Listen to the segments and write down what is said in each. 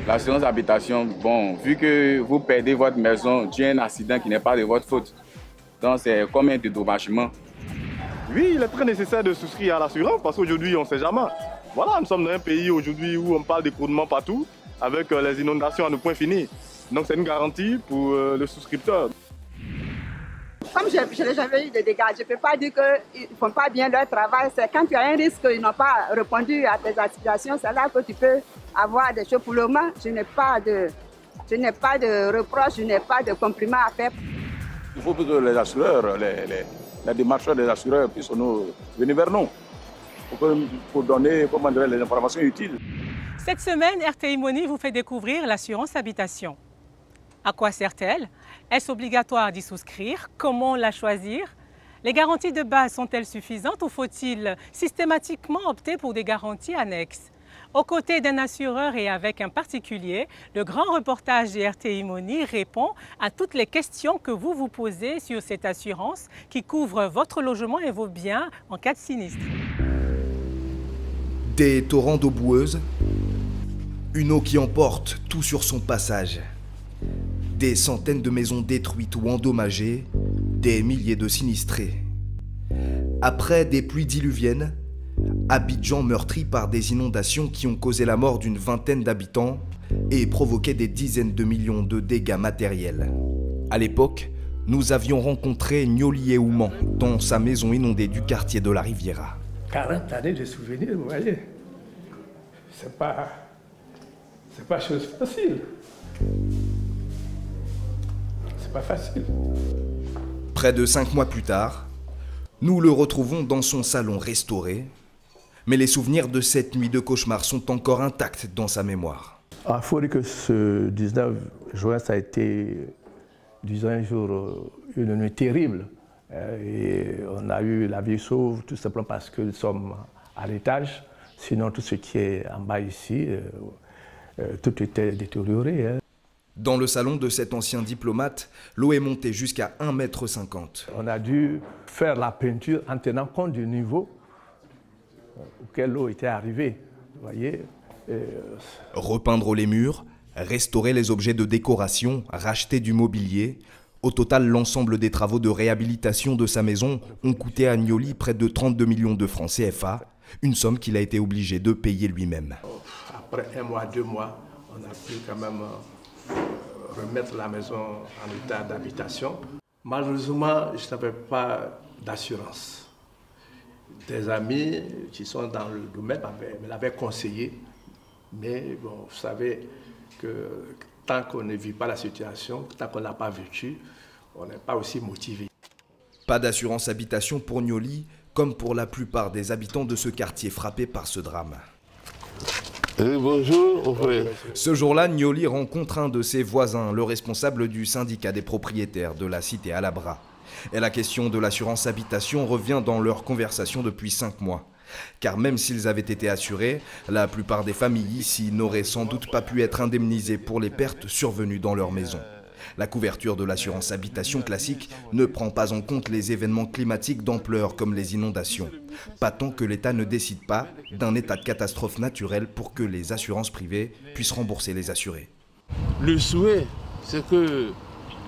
L'assurance habitation, bon, vu que vous perdez votre maison dû à un accident qui n'est pas de votre faute, donc c'est comme un dédommagement. Oui, il est très nécessaire de souscrire à l'assurance parce qu'aujourd'hui, on ne sait jamais. Voilà, nous sommes dans un pays aujourd'hui où on parle d'écoulement partout, avec les inondations à ne point finir. Donc c'est une garantie pour le souscripteur. Comme je n'ai jamais eu de dégâts, je ne peux pas dire qu'ils ne font pas bien leur travail. C'est quand tu as un risque qu'ils n'ont pas répondu à tes aspirations, c'est là que tu peux avoir des choses. Pour le moment, je n'ai pas de reproches, je n'ai pas de compliments à faire. Il faut que les assureurs, les démarcheurs des assureurs puissent venir vers nous pour donner les informations utiles. Cette semaine, RTI Money vous fait découvrir l'assurance habitation. À quoi sert-elle? Est-ce obligatoire d'y souscrire? Comment la choisir? Les garanties de base sont-elles suffisantes ou faut-il systématiquement opter pour des garanties annexes? Aux côtés d'un assureur et avec un particulier, le grand reportage de RTI Money répond à toutes les questions que vous vous posez sur cette assurance qui couvre votre logement et vos biens en cas de sinistre. Des torrents d'eau boueuse, une eau qui emporte tout sur son passage. Des centaines de maisons détruites ou endommagées, des milliers de sinistrés. Après des pluies diluviennes, Abidjan meurtri par des inondations qui ont causé la mort d'une vingtaine d'habitants et provoqué des dizaines de millions de dégâts matériels. À l'époque, nous avions rencontré Nioli Ouman dans sa maison inondée du quartier de la Riviera. 40 années de souvenirs, vous voyez. C'est pas chose facile. C'est pas facile. Près de 5 mois plus tard, nous le retrouvons dans son salon restauré, mais les souvenirs de cette nuit de cauchemar sont encore intacts dans sa mémoire. Il faut dire que ce 19 juin, ça a été, disons, un jour, une nuit terrible. Et on a eu la vie sauve tout simplement parce que nous sommes à l'étage. Sinon, tout ce qui est en bas ici, tout était détérioré. Dans le salon de cet ancien diplomate, l'eau est montée jusqu'à 1,50 m. On a dû faire la peinture en tenant compte du niveau auquel l'eau était arrivée. Vous voyez, repeindre les murs, restaurer les objets de décoration, racheter du mobilier. Au total, l'ensemble des travaux de réhabilitation de sa maison ont coûté à Nioli près de 32 millions de francs CFA, une somme qu'il a été obligé de payer lui-même. Après 1 mois, 2 mois, on a pu quand même remettre la maison en état d'habitation. Malheureusement, je n'avais pas d'assurance. Des amis qui sont dans le domaine me l'avaient conseillé, mais bon, vous savez que tant qu'on ne vit pas la situation, tant qu'on n'a pas vécu, on n'est pas aussi motivé. Pas d'assurance habitation pour Nioli, comme pour la plupart des habitants de ce quartier frappé par ce drame. Bonjour, frère. Ce jour-là, Nioli rencontre un de ses voisins, le responsable du syndicat des propriétaires de la cité Alabra. Et la question de l'assurance habitation revient dans leur conversation depuis 5 mois. Car même s'ils avaient été assurés, la plupart des familles ici n'auraient sans doute pas pu être indemnisées pour les pertes survenues dans leur maison. La couverture de l'assurance habitation classique ne prend pas en compte les événements climatiques d'ampleur comme les inondations. Pas tant que l'État ne décide pas d'un état de catastrophe naturelle pour que les assurances privées puissent rembourser les assurés. Le souhait, c'est que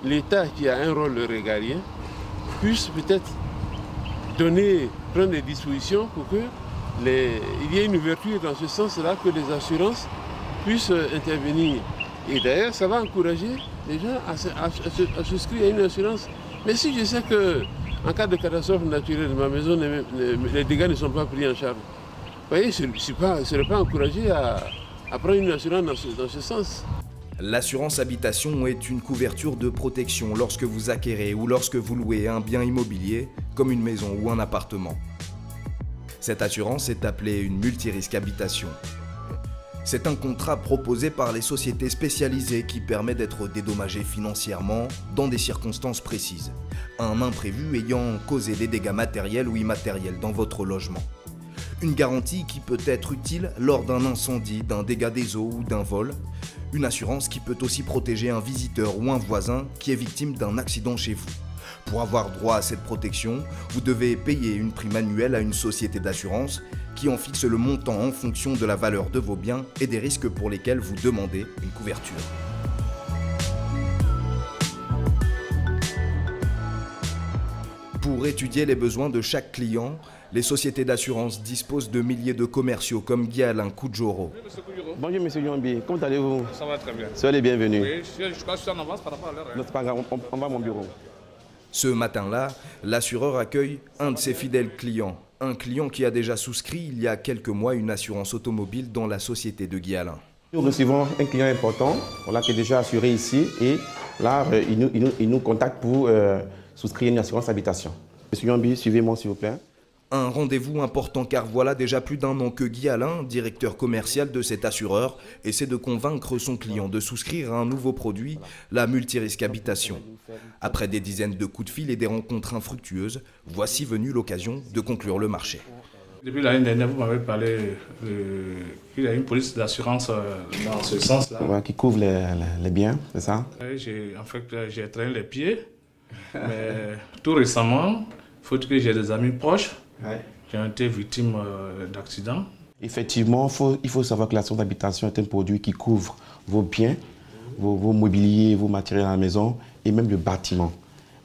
l'État, qui a un rôle régalien, puisse peut-être prendre des dispositions pour qu'il y ait une ouverture dans ce sens-là, que les assurances puissent intervenir. Et d'ailleurs, ça va encourager les gens à souscrire à une assurance. Mais si je sais qu'en cas de catastrophe naturelle de ma maison, les dégâts ne sont pas pris en charge, vous voyez, je ne serais pas encouragé à prendre une assurance dans ce sens. L'assurance habitation est une couverture de protection lorsque vous acquérez ou lorsque vous louez un bien immobilier, comme une maison ou un appartement. Cette assurance est appelée une multirisque habitation. C'est un contrat proposé par les sociétés spécialisées qui permet d'être dédommagé financièrement dans des circonstances précises. Un imprévu ayant causé des dégâts matériels ou immatériels dans votre logement. Une garantie qui peut être utile lors d'un incendie, d'un dégât des eaux ou d'un vol. Une assurance qui peut aussi protéger un visiteur ou un voisin qui est victime d'un accident chez vous. Pour avoir droit à cette protection, vous devez payer une prime annuelle à une société d'assurance qui en fixe le montant en fonction de la valeur de vos biens et des risques pour lesquels vous demandez une couverture. Pour étudier les besoins de chaque client, les sociétés d'assurance disposent de milliers de commerciaux comme Guy-Alain Koudjoro. Bonjour Monsieur Yombi, comment allez-vous? Ça va très bien. Soyez les bienvenus. Oui, je crois que je suis en avance par rapport à l'heure. Non, c'est pas grave, on va à mon bureau. Ce matin-là, l'assureur accueille un de ses fidèles clients. Un client qui a déjà souscrit il y a quelques mois une assurance automobile dans la société de Guy-Alain. Nous recevons un client important, voilà, qui est déjà assuré ici et là, il nous contacte pour souscrire une assurance habitation. Monsieur Yombi, suivez-moi s'il vous plaît. Un rendez-vous important car voilà déjà plus d'un an que Guy-Alain, directeur commercial de cet assureur, essaie de convaincre son client de souscrire à un nouveau produit, la multirisque habitation. Après des dizaines de coups de fil et des rencontres infructueuses, voici venue l'occasion de conclure le marché. Depuis l'année dernière, vous m'avez parlé qu'il y a une police d'assurance dans ce sens-là. Ouais, qui couvre les biens, c'est ça? En fait, j'ai traîné les pieds, mais tout récemment, il faut que j'ai des amis proches qui ont été victimes d'accidents. Effectivement, il faut savoir que l'assurance d'habitation est un produit qui couvre vos biens, vos mobiliers, vos matériels à la maison et même le bâtiment.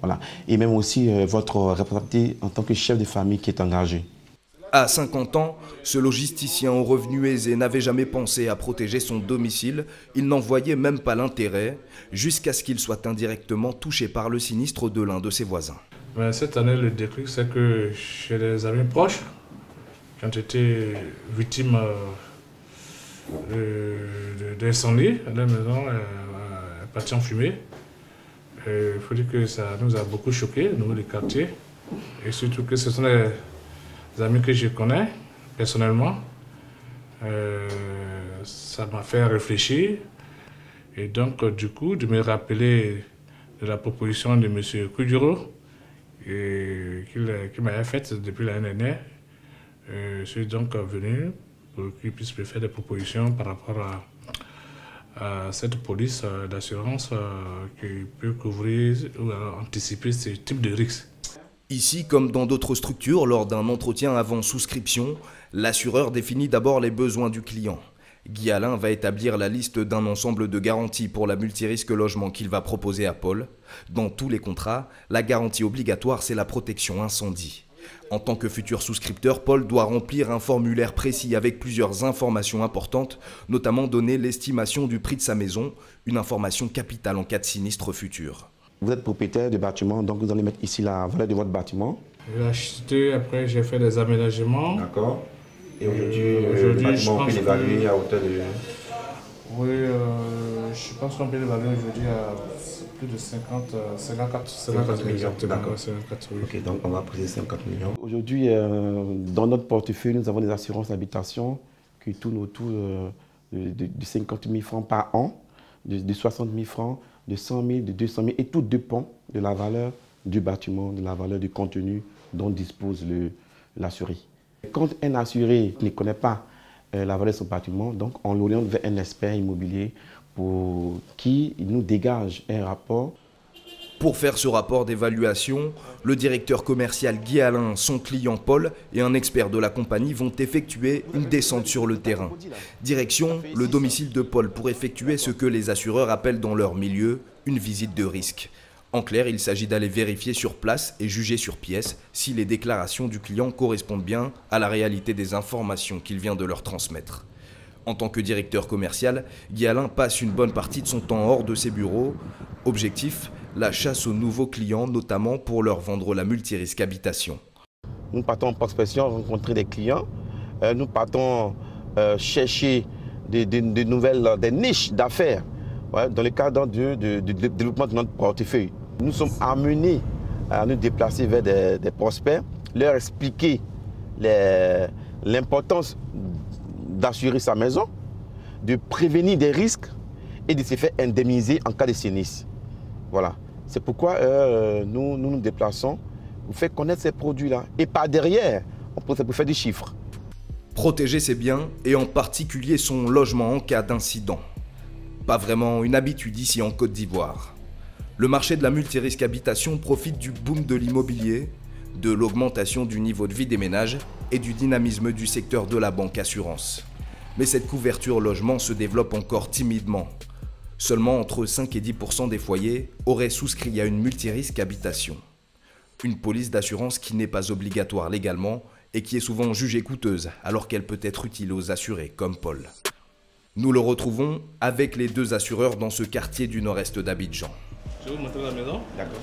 Voilà. Et même aussi votre responsabilité en tant que chef de famille qui est engagé. À 50 ans, ce logisticien aux revenus aisés n'avait jamais pensé à protéger son domicile. Il n'en voyait même pas l'intérêt, jusqu'à ce qu'il soit indirectement touché par le sinistre de l'un de ses voisins. Mais cette année, le déclic, c'est que j'ai des amis proches qui ont été victimes d'incendie. La maison est partie en fumée. Il faut dire que ça nous a beaucoup choqués, nous, les quartiers. Et surtout que ce sont des amis que je connais personnellement. Ça m'a fait réfléchir. Et donc, du coup, de me rappeler de la proposition de M. Koudjoro, qu'il m'avait faite depuis l'année dernière. Je suis donc venu pour qu'il puisse me faire des propositions par rapport à cette police d'assurance qui peut couvrir ou anticiper ce type de risques. Ici, comme dans d'autres structures, lors d'un entretien avant souscription, l'assureur définit d'abord les besoins du client. Guy-Alain va établir la liste d'un ensemble de garanties pour la multirisque logement qu'il va proposer à Paul. Dans tous les contrats, la garantie obligatoire, c'est la protection incendie. En tant que futur souscripteur, Paul doit remplir un formulaire précis avec plusieurs informations importantes, notamment donner l'estimation du prix de sa maison, une information capitale en cas de sinistre futur. Vous êtes propriétaire du bâtiment, donc vous allez mettre ici la valeur de votre bâtiment. J'ai acheté, après j'ai fait des aménagements. D'accord. Et aujourd'hui, le bâtiment, on peut l'évaluer à hauteur de... Oui, je pense qu'on peut l'évaluer aujourd'hui à plus de 54 millions. D'accord. Oui. Ok, donc on va préciser 50 millions. Aujourd'hui, dans notre portefeuille, nous avons des assurances d'habitation qui tournent autour de 50 000 francs par an, de 60 000 francs, de 100 000, de 200 000, et tout dépend de la valeur du bâtiment, de la valeur du contenu dont dispose l'assuré. Quand un assuré ne connaît pas la valeur de son bâtiment, donc on l'oriente vers un expert immobilier pour qui nous dégage un rapport. Pour faire ce rapport d'évaluation, le directeur commercial Guy-Alain, son client Paul et un expert de la compagnie vont effectuer une descente sur le terrain. Direction le domicile de Paul pour effectuer ce que les assureurs appellent dans leur milieu une visite de risque. En clair, il s'agit d'aller vérifier sur place et juger sur pièce si les déclarations du client correspondent bien à la réalité des informations qu'il vient de leur transmettre. En tant que directeur commercial, Guy-Alain passe une bonne partie de son temps hors de ses bureaux. Objectif, la chasse aux nouveaux clients, notamment pour leur vendre la multirisque habitation. Nous partons en prospection, rencontrer des clients. Nous partons chercher des nouvelles, des niches d'affaires dans le cadre du développement de notre portefeuille. Nous sommes amenés à nous déplacer vers des prospects, leur expliquer l'importance d'assurer sa maison, de prévenir des risques et de se faire indemniser en cas de sinistre. Voilà. C'est pourquoi nous nous déplaçons pour faire connaître ces produits-là. Et par derrière, on peut faire des chiffres. Protéger ses biens et en particulier son logement en cas d'incident. Pas vraiment une habitude ici en Côte d'Ivoire. Le marché de la multirisque habitation profite du boom de l'immobilier, de l'augmentation du niveau de vie des ménages et du dynamisme du secteur de la banque assurance. Mais cette couverture logement se développe encore timidement. Seulement entre 5 et 10% des foyers auraient souscrit à une multirisque habitation. Une police d'assurance qui n'est pas obligatoire légalement et qui est souvent jugée coûteuse alors qu'elle peut être utile aux assurés comme Paul. Nous le retrouvons avec les 2 assureurs dans ce quartier du nord-est d'Abidjan. Je vais vous montrer la maison. D'accord.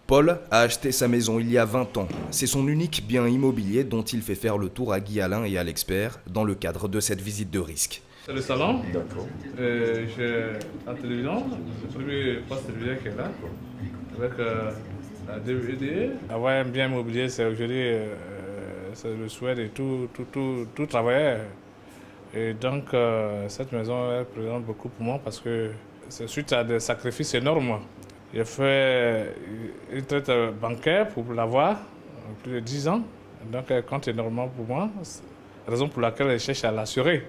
Paul a acheté sa maison il y a 20 ans. C'est son unique bien immobilier dont il fait faire le tour à Guy Alain et à l'expert dans le cadre de cette visite de risque. C'est le salon. D'accord. J'ai la télévision, le premier poste téléviseur qui est là, avec la DVD. Avoir un bien immobilier, c'est aujourd'hui c'est le souhait de tout travailleur. Et donc cette maison elle représente beaucoup pour moi parce que c'est suite à des sacrifices énormes. J'ai fait une traite bancaire pour l'avoir, plus de 10 ans. Donc elle compte énormément pour moi, raison pour laquelle je cherche à l'assurer.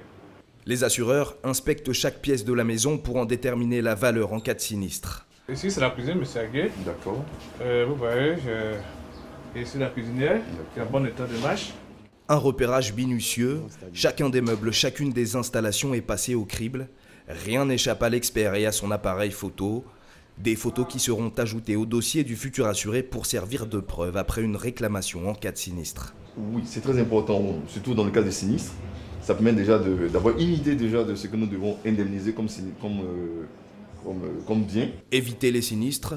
Les assureurs inspectent chaque pièce de la maison pour en déterminer la valeur en cas de sinistre. Ici c'est la cuisine, M. Aguet. D'accord. Vous voyez, ici la cuisinière, qui est en bon état de marche. Un repérage minutieux, chacun des meubles, chacune des installations est passé au crible. Rien n'échappe à l'expert et à son appareil photo. Des photos qui seront ajoutées au dossier du futur assuré pour servir de preuve après une réclamation en cas de sinistre. Oui, c'est très important, surtout dans le cas de sinistre. Ça permet déjà d'avoir une idée déjà de ce que nous devons indemniser comme bien. Éviter les sinistres,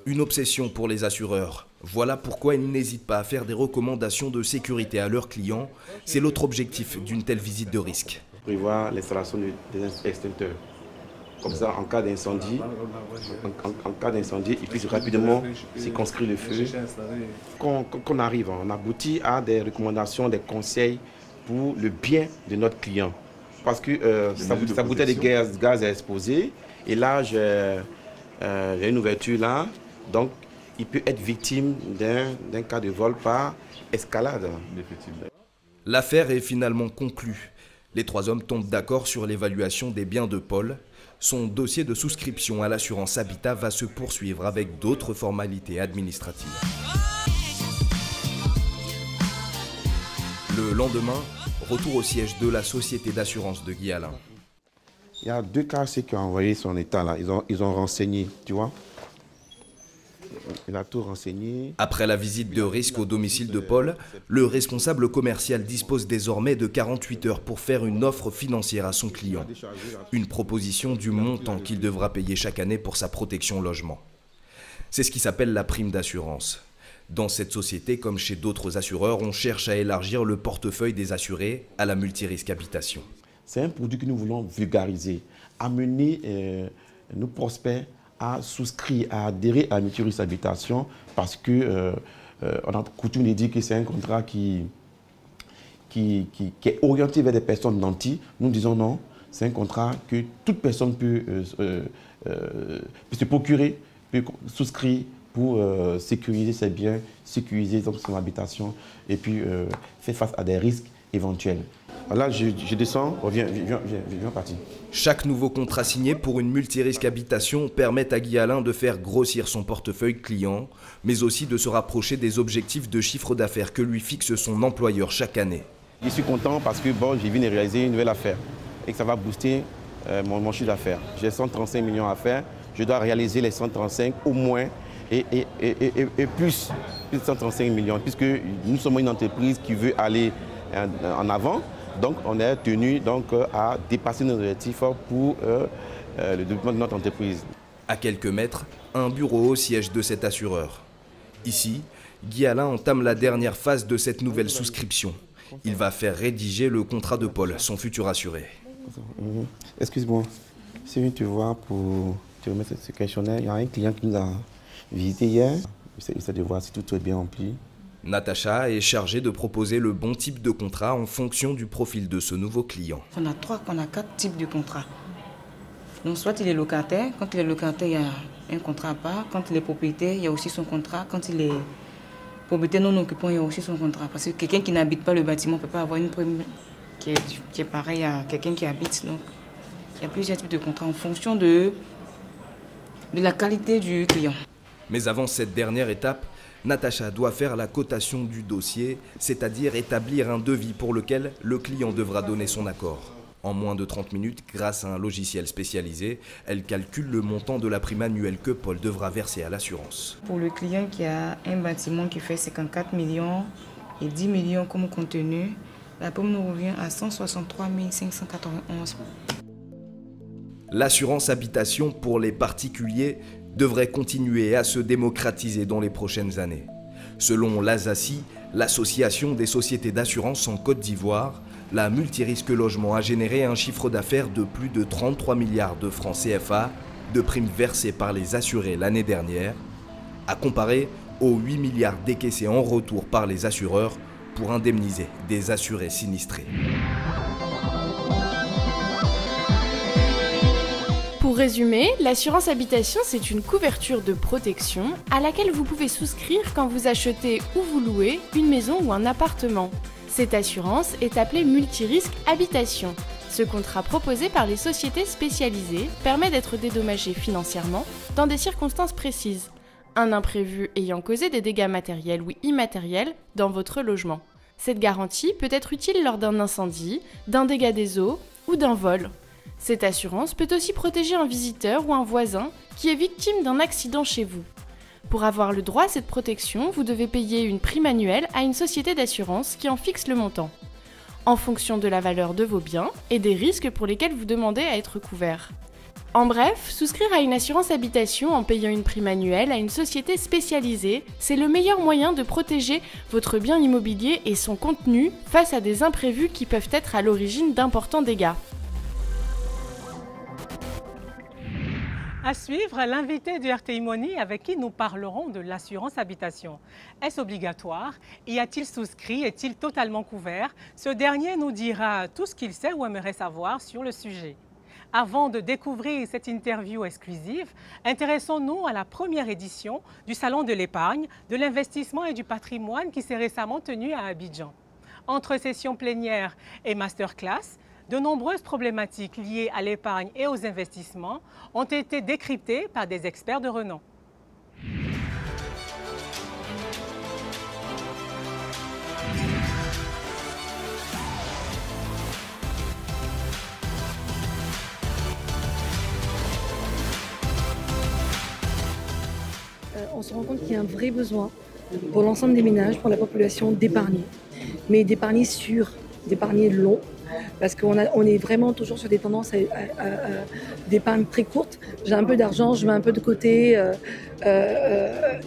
une obsession pour les assureurs. Voilà pourquoi ils n'hésitent pas à faire des recommandations de sécurité à leurs clients. C'est l'autre objectif d'une telle visite de risque. Prévoir l'installation des extincteurs. Comme ça, en cas d'incendie, il puisse rapidement circonscrire le feu. Qu'on arrive, on aboutit à des recommandations, des conseils pour le bien de notre client. Parce que sa bouteille de gaz est exposée. Et là, j'ai une ouverture là. Donc, il peut être victime d'un cas de vol par escalade. L'affaire est finalement conclue. Les 3 hommes tombent d'accord sur l'évaluation des biens de Paul. Son dossier de souscription à l'assurance habitat va se poursuivre avec d'autres formalités administratives. Le lendemain, retour au siège de la société d'assurance de Guy Alain. Il y a 2 cas qui ont envoyé son état là. Ils ont renseigné, tu vois. Il a tout renseigné. Après la visite de risque au domicile de Paul, le responsable commercial dispose désormais de 48 heures pour faire une offre financière à son client. Une proposition du montant qu'il devra payer chaque année pour sa protection logement. C'est ce qui s'appelle la prime d'assurance. Dans cette société, comme chez d'autres assureurs, on cherche à élargir le portefeuille des assurés à la multirisque habitation. C'est un produit que nous voulons vulgariser, amener nos prospects à souscrire, à adhérer à la multirisque habitation parce que on a coutume de dire que c'est un contrat qui est orienté vers des personnes nanties. Nous disons non, c'est un contrat que toute personne peut se procurer, peut souscrire pour sécuriser ses biens, sécuriser son habitation et puis faire face à des risques éventuels. Là, je descends, viens partir. Chaque nouveau contrat signé pour une multirisque habitation permet à Guy Alain de faire grossir son portefeuille client, mais aussi de se rapprocher des objectifs de chiffre d'affaires que lui fixe son employeur chaque année. Je suis content parce que bon, j'ai venu réaliser une nouvelle affaire et que ça va booster mon chiffre d'affaires. J'ai 135 millions à faire, je dois réaliser les 135 au moins et plus de 135 millions puisque nous sommes une entreprise qui veut aller en avant. Donc, on est tenu à dépasser nos objectifs pour le développement de notre entreprise. À quelques mètres, un bureau au siège de cet assureur. Ici, Guy Alain entame la dernière phase de cette nouvelle souscription. Il va faire rédiger le contrat de Paul, son futur assuré. Excuse-moi, si tu vois pour te remettre ce questionnaire, il y a un client qui nous a visité hier. J'essaie de voir si tout est bien rempli. Natacha est chargée de proposer le bon type de contrat en fonction du profil de ce nouveau client. On a 4 types de contrats. Donc soit il est locataire, quand il est locataire, il y a un contrat à part. Quand il est propriétaire, il y a aussi son contrat. Quand il est propriétaire non occupant, il y a aussi son contrat. Parce que quelqu'un qui n'habite pas le bâtiment ne peut pas avoir une prime qui est pareille à quelqu'un qui habite. Donc il y a plusieurs types de contrats en fonction de de la qualité du client. Mais avant cette dernière étape, Natacha doit faire la cotation du dossier, c'est-à-dire établir un devis pour lequel le client devra donner son accord. En moins de 30 minutes, grâce à un logiciel spécialisé, elle calcule le montant de la prime annuelle que Paul devra verser à l'assurance. Pour le client qui a un bâtiment qui fait 54 millions et 10 millions comme contenu, la prime nous revient à 163 591. L'assurance habitation pour les particuliers devrait continuer à se démocratiser dans les prochaines années. Selon l'ASACI, l'Association des sociétés d'assurance en Côte d'Ivoire, la multirisque logement a généré un chiffre d'affaires de plus de 33 milliards de francs CFA de primes versées par les assurés l'année dernière, à comparer aux 8 milliards décaissés en retour par les assureurs pour indemniser des assurés sinistrés. Pour résumer, l'assurance habitation, c'est une couverture de protection à laquelle vous pouvez souscrire quand vous achetez ou vous louez une maison ou un appartement. Cette assurance est appelée multirisque habitation. Ce contrat proposé par les sociétés spécialisées permet d'être dédommagé financièrement dans des circonstances précises. Un imprévu ayant causé des dégâts matériels ou immatériels dans votre logement. Cette garantie peut être utile lors d'un incendie, d'un dégât des eaux ou d'un vol. Cette assurance peut aussi protéger un visiteur ou un voisin qui est victime d'un accident chez vous. Pour avoir le droit à cette protection, vous devez payer une prime annuelle à une société d'assurance qui en fixe le montant, en fonction de la valeur de vos biens et des risques pour lesquels vous demandez à être couvert. En bref, souscrire à une assurance habitation en payant une prime annuelle à une société spécialisée, c'est le meilleur moyen de protéger votre bien immobilier et son contenu face à des imprévus qui peuvent être à l'origine d'importants dégâts. À suivre, l'invité du RTI Money avec qui nous parlerons de l'assurance habitation. Est-ce obligatoire? Y a-t-il souscrit? Est-il totalement couvert? Ce dernier nous dira tout ce qu'il sait ou aimerait savoir sur le sujet. Avant de découvrir cette interview exclusive, intéressons-nous à la première édition du Salon de l'épargne, de l'investissement et du patrimoine qui s'est récemment tenu à Abidjan. Entre sessions plénières et masterclass, de nombreuses problématiques liées à l'épargne et aux investissements ont été décryptées par des experts de renom. On se rend compte qu'il y a un vrai besoin pour l'ensemble des ménages, pour la population, d'épargner. Mais d'épargner sûr, d'épargner long. Parce qu'on est vraiment toujours sur des tendances d'épargne très courte. J'ai un peu d'argent, je mets un peu de côté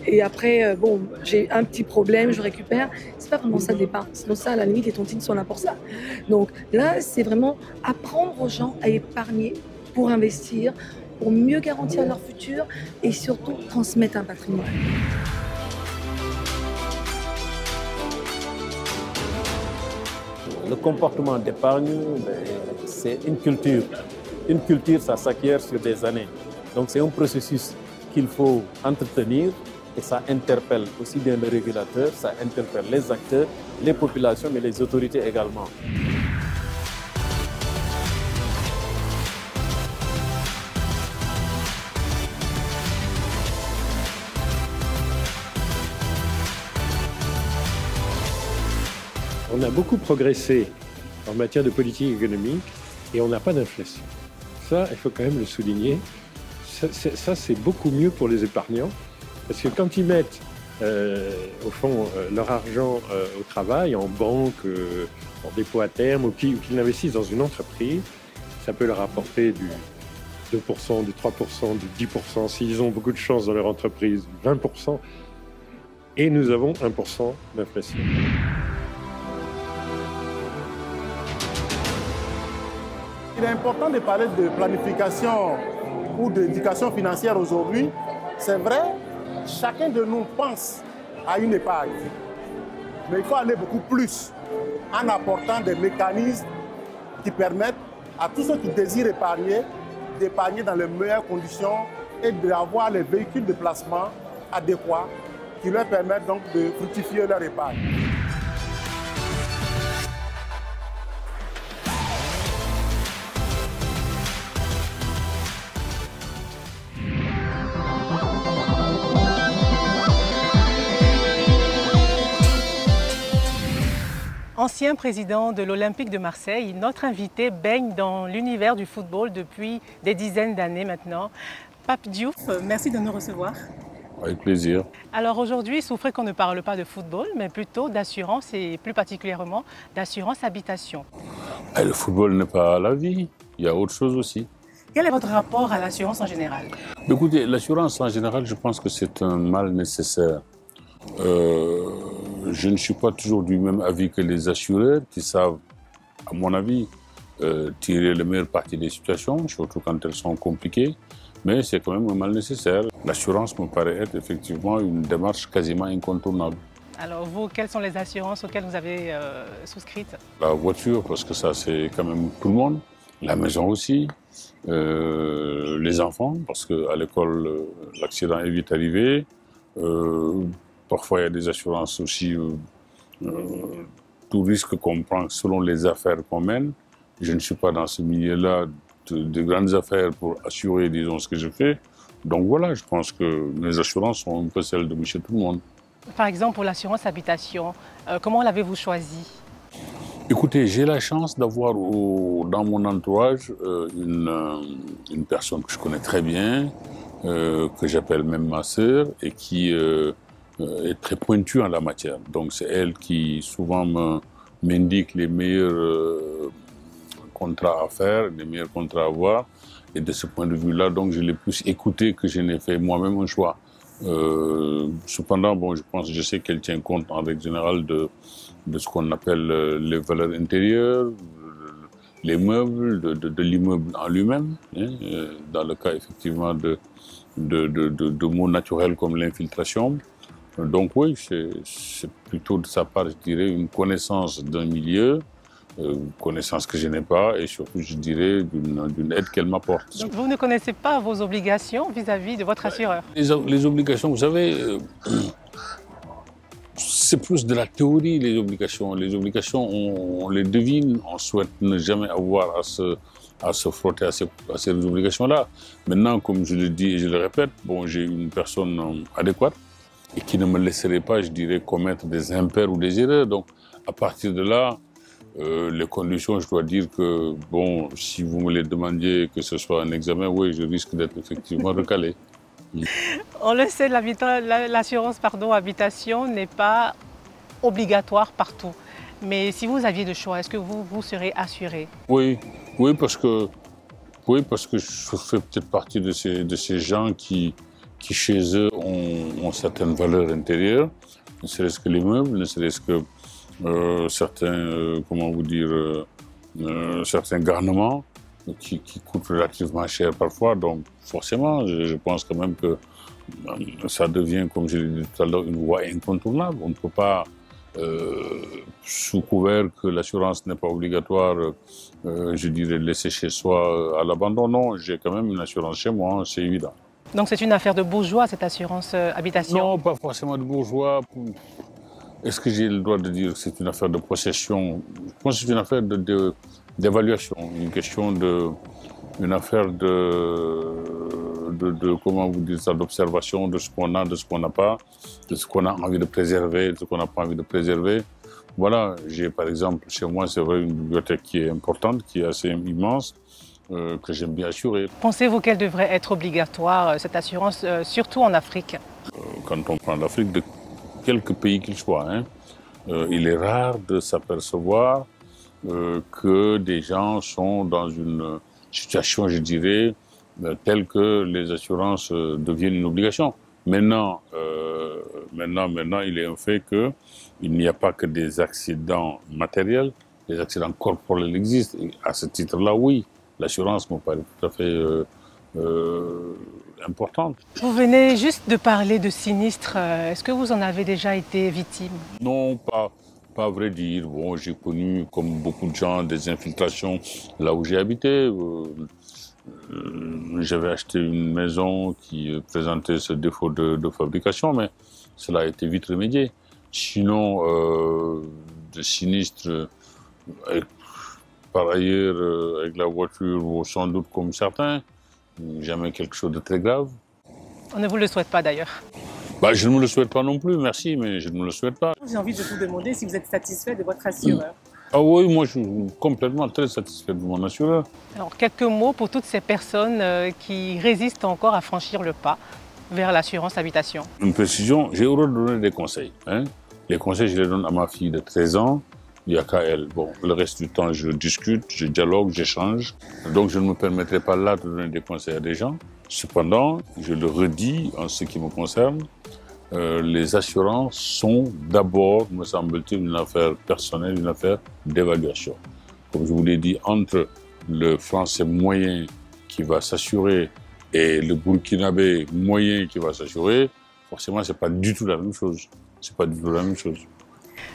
et après, bon, j'ai un petit problème, je récupère. C'est pas vraiment ça de l'épargne. Sinon ça, à la limite, les tontines sont là pour ça. Donc là, c'est vraiment apprendre aux gens à épargner pour investir, pour mieux garantir leur futur et surtout transmettre un patrimoine. Le comportement d'épargne, c'est une culture. Une culture, ça s'acquiert sur des années. Donc c'est un processus qu'il faut entretenir et ça interpelle aussi bien le régulateur, ça interpelle les acteurs, les populations, mais les autorités également. On a beaucoup progressé en matière de politique économique et on n'a pas d'inflation. Ça, il faut quand même le souligner. Ça, c'est beaucoup mieux pour les épargnants parce que quand ils mettent, au fond, leur argent au travail, en banque, en dépôt à terme, ou qu'ils l'investissent dans une entreprise, ça peut leur apporter du 2%, du 3%, du 10%, s'ils ont beaucoup de chance dans leur entreprise, 20%. Et nous avons 1% d'inflation. Il est important de parler de planification ou d'éducation financière aujourd'hui. C'est vrai, chacun de nous pense à une épargne. Mais il faut aller beaucoup plus en apportant des mécanismes qui permettent à tous ceux qui désirent épargner, d'épargner dans les meilleures conditions et d'avoir les véhicules de placement adéquats qui leur permettent donc de fructifier leur épargne. Ancien président de l'Olympique de Marseille, notre invité baigne dans l'univers du football depuis des dizaines d'années maintenant. Pape Diouf, merci de nous recevoir. Avec plaisir. Alors aujourd'hui, il souffrait qu'on ne parle pas de football, mais plutôt d'assurance et plus particulièrement d'assurance habitation. Le football n'est pas la vie, il y a autre chose aussi. Quel est votre rapport à l'assurance en général? Écoutez, l'assurance en général, je pense que c'est un mal nécessaire. Je ne suis pas toujours du même avis que les assureurs qui savent, à mon avis, tirer le meilleur parti des situations, surtout quand elles sont compliquées. Mais c'est quand même un mal nécessaire. L'assurance me paraît être effectivement une démarche quasiment incontournable. Alors vous, quelles sont les assurances auxquelles vous avez souscrites? La voiture, parce que ça c'est quand même tout le monde. La maison aussi. Les enfants, parce qu'à l'école, l'accident est vite arrivé. Parfois, il y a des assurances aussi, tout risque qu'on prend selon les affaires qu'on mène. Je ne suis pas dans ce milieu-là de grandes affaires pour assurer, disons, ce que je fais. Donc voilà, je pense que mes assurances sont un peu celles de monsieur tout le monde. Par exemple, pour l'assurance habitation, comment l'avez-vous choisi? Écoutez, j'ai la chance d'avoir dans mon entourage une personne que je connais très bien, que j'appelle même ma sœur, et qui est très pointue en la matière. Donc c'est elle qui souvent m'indique les meilleurs contrats à faire, les meilleurs contrats à avoir. Et de ce point de vue-là, donc je l'ai plus écouté que je n'ai fait moi-même un choix. Cependant, bon, je sais qu'elle tient compte en règle générale de ce qu'on appelle les valeurs intérieures, les meubles, de l'immeuble en lui-même, hein, dans le cas effectivement de mots naturels comme l'infiltration. Donc oui, c'est plutôt de sa part, je dirais, une connaissance d'un milieu, connaissance que je n'ai pas, et surtout, je dirais, d'une aide qu'elle m'apporte. Donc vous ne connaissez pas vos obligations vis-à-vis de votre assureur? Les obligations, vous savez, c'est plus de la théorie, les obligations. Les obligations, on les devine, on souhaite ne jamais avoir à se frotter à ces obligations-là. Maintenant, comme je le dis et je le répète, bon, j'ai une personne adéquate et qui ne me laisserait pas, je dirais, commettre des impairs ou des erreurs. Donc, à partir de là, les conditions, je dois dire que, bon, si vous me les demandiez que ce soit un examen, oui, je risque d'être effectivement recalé. On le sait, l'assurance habitation n'est pas obligatoire partout. Mais si vous aviez le choix, est-ce que vous serez assuré? Oui, parce que je fais peut-être partie de ces gens qui chez eux ont certaines valeurs intérieures, ne serait-ce que les meubles, ne serait-ce que certains, comment vous dire, certains garnements qui coûtent relativement cher parfois. Donc forcément, je pense quand même que ça devient, comme je l'ai dit tout à l'heure, une voie incontournable. On ne peut pas, sous couvert que l'assurance n'est pas obligatoire, je dirais, laisser chez soi à l'abandon. Non, j'ai quand même une assurance chez moi, c'est évident. Donc c'est une affaire de bourgeois, cette assurance habitation? Non, pas forcément de bourgeois. Est-ce que j'ai le droit de dire que c'est une affaire de possession? Je pense que c'est une affaire d'évaluation, une affaire comment vous dire ça, d'observation de ce qu'on a, de ce qu'on n'a pas, de ce qu'on a envie de préserver, de ce qu'on n'a pas envie de préserver. Voilà, j'ai par exemple chez moi, c'est vrai, une bibliothèque qui est importante, qui est assez immense, que j'aime bien assurer. Pensez-vous qu'elle devrait être obligatoire, cette assurance, surtout en Afrique? Quand on prend l'Afrique, de quelque pays qu'il soit, hein, il est rare de s'apercevoir que des gens sont dans une situation, je dirais, telle que les assurances deviennent une obligation. Maintenant, il est un fait qu'il n'y a pas que des accidents matériels, les accidents corporels existent. Et à ce titre-là, oui, l'assurance me paraît tout à fait importante. Vous venez juste de parler de sinistres. Est-ce que vous en avez déjà été victime? Non, pas à vrai dire. Bon, j'ai connu, comme beaucoup de gens, des infiltrations là où j'ai habité. J'avais acheté une maison qui présentait ce défaut de fabrication, mais cela a été vite remédié. Sinon, de sinistres, par ailleurs, avec la voiture, ou sans doute comme certains, jamais quelque chose de très grave. On ne vous le souhaite pas d'ailleurs. Je ne me le souhaite pas non plus, merci, mais je ne me le souhaite pas. J'ai envie de vous demander si vous êtes satisfait de votre assureur. Ah oui, moi je suis complètement très satisfait de mon assureur. Alors, quelques mots pour toutes ces personnes qui résistent encore à franchir le pas vers l'assurance habitation. Une précision, j'ai horreur de donner des conseils. Les conseils, je les donne à ma fille de 13 ans. Il n'y a qu'à elle. Bon, le reste du temps, je discute, je dialogue, j'échange. Donc, je ne me permettrai pas là de donner des conseils à des gens. Cependant, je le redis en ce qui me concerne, les assurances sont d'abord, me semble-t-il, une affaire personnelle, une affaire d'évaluation. Comme je vous l'ai dit, entre le Français moyen qui va s'assurer et le Burkinabé moyen qui va s'assurer, forcément, ce n'est pas du tout la même chose. C'est pas du tout la même chose.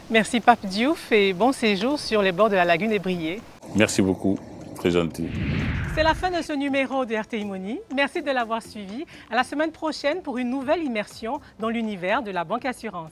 Merci Pape Diouf et bon séjour sur les bords de la lagune des Briers. Merci beaucoup, très gentil. C'est la fin de ce numéro de RTI Money. Merci de l'avoir suivi. À la semaine prochaine pour une nouvelle immersion dans l'univers de la banque assurance.